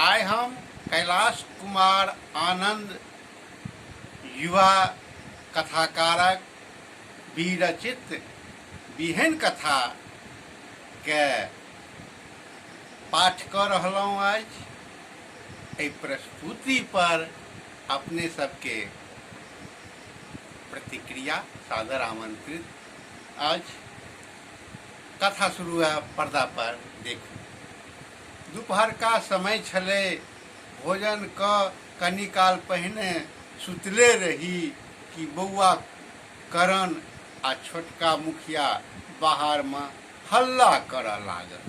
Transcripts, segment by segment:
आइ हम कैलाश कुमार आनंद युवा कथाकारक विरचित विहन कथा के पाठ कर रहलहुँ आज। एहि प्रस्तुति पर अपने सबके प्रतिक्रिया सादर आमंत्रित। आज कथा शुरू है, पर्दा पर देखू। दोपहर का समय छले, भोजन क कनी काल पहिने सुतले रही कि बौआ करण आ छोटका मुखिया बाहर में हल्ला करऽ लागल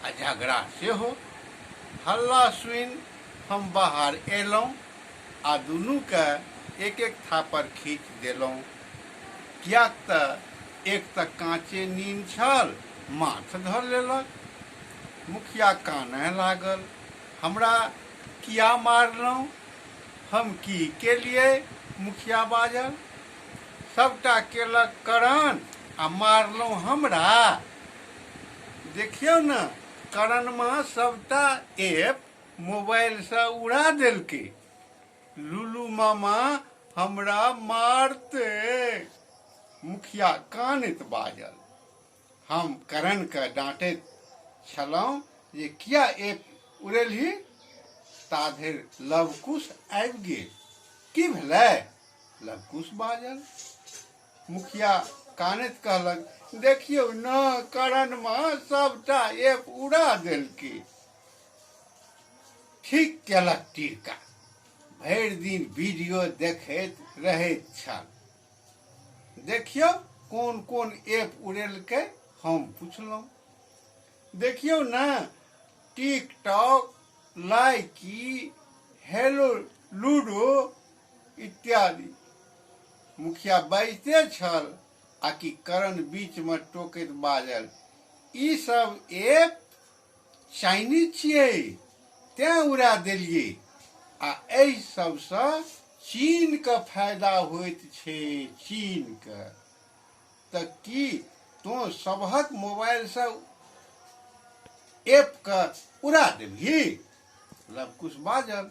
आ झगड़ा सेहो। हल्ला सुनि हम बाहर एलहुँ आ दुनू के एक एक थापर खींच देलहुँ, कियाक तऽ एक तऽ काँचे नींद छल, माथ धऽ लेलक। मुखिया कानय लागल, हमरा किया मारलहुँ, हम की केलिए? मुखिया बाजल, सबटा केलक करण आ मारलहुँ हमरा। देखियौ ने, करण में सबटा ऐप मोबाइल से उड़ा देलकै। लुलू मामा हमरा मारते। मुखिया कानैत बाजल। हम करण के डांटैत छलहुँ जे किया ऐप उड़ेलही? ता धरि लवकुश आबि गेल। की भेलै? लवकुश बाजल। मुखिया कानैत कहलक, देखियौ न, करण में सबटा ऐप उड़ा देलकै। ठीक केलक टीका, भरि दिन वीडियो देखैत रहैत छल। देखियौ कोन कोन ऐप उड़ेलकै? हम पुछलहुँ। देखियौ न, टिकटॉक, लाइकी, हेलो लूडो इत्यादि। मुखिया बाजिते छल आ कि करण बीच में टोकैत बाजल, ई सब ऐप चाइनीज छियै, तें उड़ा देलियै। आ एहि सबसँ चीन के फायदा होइत छै, चीन के। तऽ की तो सबहक मोबाइल से ऐप के उड़ा देबही? लवकुश बाजल,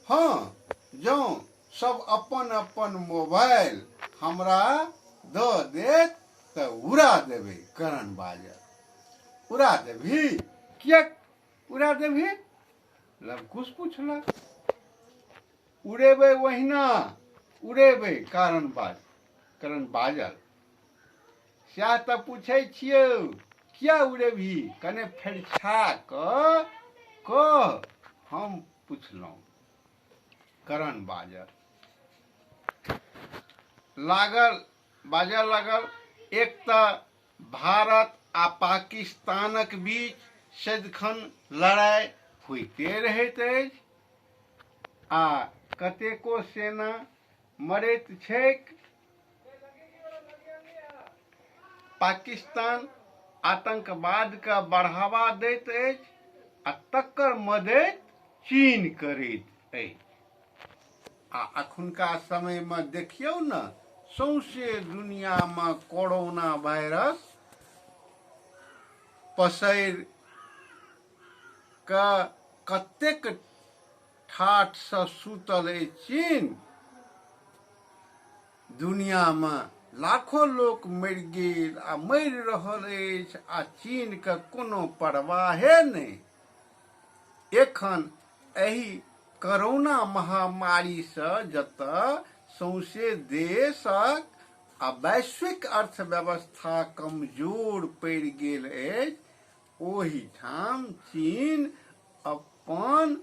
हाँ, जँ सब अपन अपन मोबाइल हमरा दऽ देत तऽ उड़ा देबै। करण बाजल। उड़ा देबही? किएक उड़ा देबही? लवकुश पुछलक। उड़ेबै ओहिना उड़ेबै, करण बाजल। सएह तऽ पूछै छियौ, किया उड़ेबही? कने फरिछा कऽ कह, हम पुछलहुँ। करण बाजल लागल, एक तऽ भारत आ पाकिस्तानक बीच सदिखन लड़ाई होइते रहैत अछि आ कतेको सेना मरैत छैक। पाकिस्तान आतंकवाद के बढ़ावा दैत अछि आ तकर मदद चीन करैत अछि। आ अखुनका समय में देखियौ न, सौंसे दुनिया में कोरोना वायरस पसरि कऽ कतेक ठाठ से सुतल अछि चीन। दुनिया में लाखों लोक मरि गेल आ मरि रहल अछि आ चीन के कोनो परवाहे नहि। एखन एहि कोरोना महामारी से जतऽ सौंसे देशक आ वैश्विक अर्थव्यवस्था कमजोर पड़ि गेल अछि, ओहिठाम चीन अपन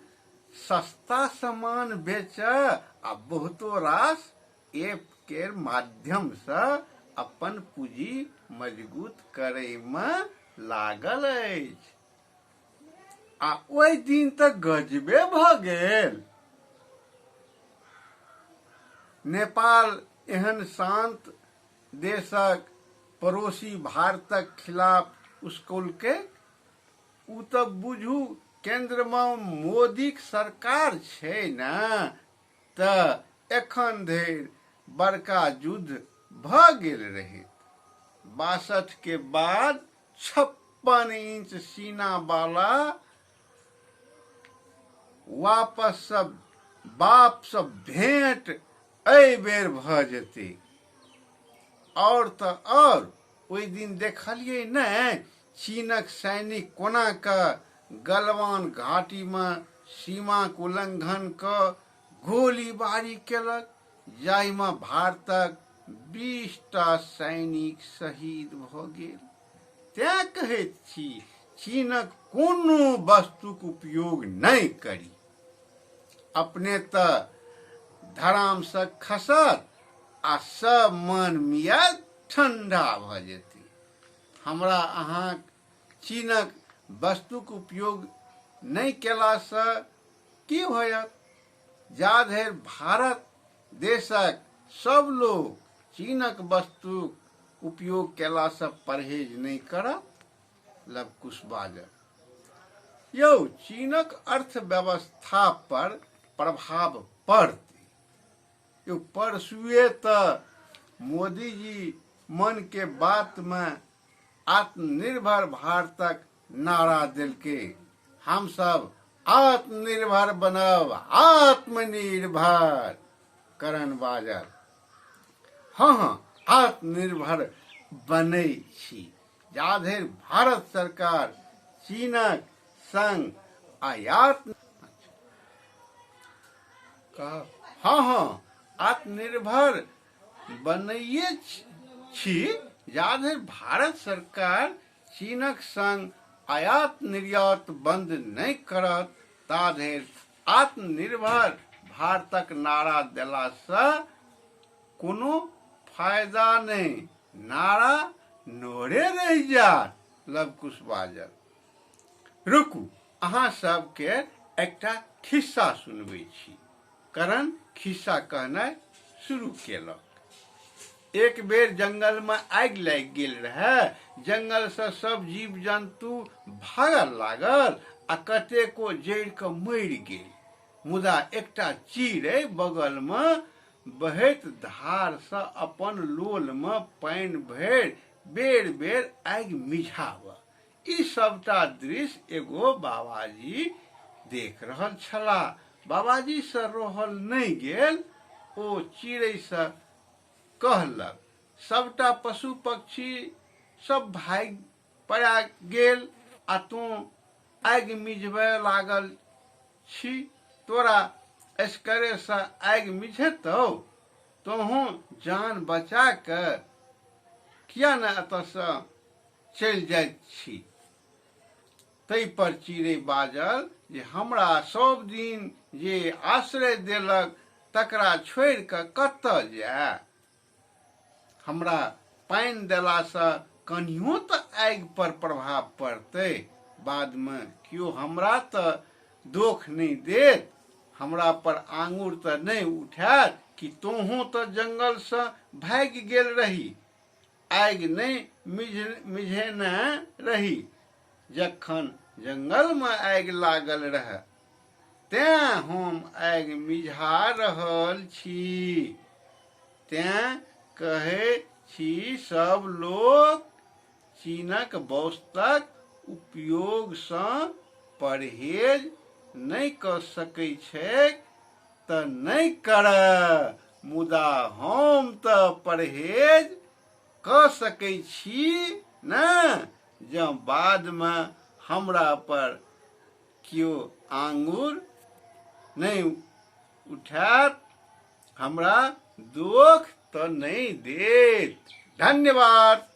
सस्ता सामान बेचऽ आ बहुतो रास ऐप के माध्यम से अपन पूंजी मजबूत करय में लागल अछि। आ ओहि दिन तऽ गजबे भऽ गेल। नेपाल एहन शांत देशक पड़ोसी भारतक खिलाफ उस्कुलकै। उ तऽ बुझू केंद्र में मोदीक सरकार छै ने, तऽ एखन धरि बड़का युद्ध भऽ गेल रहैत। 62 के बाद 56 इंच सीना वाला वापस सब बाप सब भेंट एहि बेर भ जेतै। और तऽ और ओहि दिन देखलियै ने चीनक सैनिक कोना कऽ गलवान घाटीमे सीमाक उल्लंघन कऽ गोलीबारी केलक, जाहिमे भारतक 20टा सैनिक शहीद भऽ गेल। तेँ कहैत छी चीनक कोनो वस्तुक उपयोग नहि करी, अपने तऽ धरामसँ खसत आ सब मन मियाज ठंडा भऽ जेतै। हमरा अहाँ चीनक वस्तुक उपयोग नहि केलासँ की होयत? जा धरि भारत देशक सब लोग चीनक वस्तुक उपयोग केलासँ परहेज नहि करत। लवकुश बाजल। यौ, चीनक अर्थव्यवस्था पर प्रभाव पड़तै। यौ, परसुए तऽ मोदी जी मन के बात में आत्मनिर्भर भारतक नारा देलकै। हम सब आत्मनिर्भर बनब, आत्मनिर्भर। करण बाजल। हाँ, आत्मनिर्भर बनै छी जा धरि भारत सरकार चीनक संग आयात हाँ, आत्मनिर्भर बनैये छी जा धरि भारत सरकार चीनक संग आयात निर्यात बंद नहीं करत, ता धरि आत्मनिर्भर भारतक नारा देलासँ कोनो फायदा नहीं, नारा नोरे रहि जात। लवकुश बाजल। रुकू, अहाँ सबके एकटा खिस्सा सुनबै छी। करण खिस्सा कहनाइ शुरू केलक। एक बेर जंगल में आगि लागि गेल रहे। जंगल से सब जीव जंतु भागल लागल आ कतेको जड़ि कऽ मरि गेल। मुदा एकटा चिड़ै बगल में बहैत धार से अपन लोल में पानि भरि बेर बेर आगि मिझावऽ। ई सबटा दृश्य एगो बाबाजी देख रहल छलाह। बाबाजी से रहल नहीं गेल। ओ चिड़ै से कहलक, सबटा पशु पक्षी सब भागि पड़ा गेल आ तू आगि मिझबे लागल छी। तोरा एसकरे से आगि मिझेतौ? तोहूँ जान बचा के किया न एतऽ से चलि जाइत छी? तै पर चिड़ै बाजल जे हमरा सब दिन जे आश्रय देलक तकरा छोड़ि कऽ कतऽ जाय? हमरा पानि देलासँ कनियो तऽ आगि पर प्रभाव पड़तै। बाद में केओ हमरा तऽ दोख नहीं देत, हमरा पर आंगुर तऽ नहीं उठायत कि तोहूँ तऽ जंगल से भागि गेल रही, आगि नहीं मिझेने रही जखन जंगल में आगि लागल रहे, तें हम आगि मिझा रहल छी। तें कहै छी सब लोग चीनक वस्तुक उपयोग सँ परहेज नहीं कऽ सकै छैक तऽ नहीं करय, मुदा हम तऽ परहेज कऽ सकै छी ने, जँ बाद में हमरा पर केओ आंगुर नहीं उठायत, हमरा दोख तऽ नहीं देत। धन्यवाद।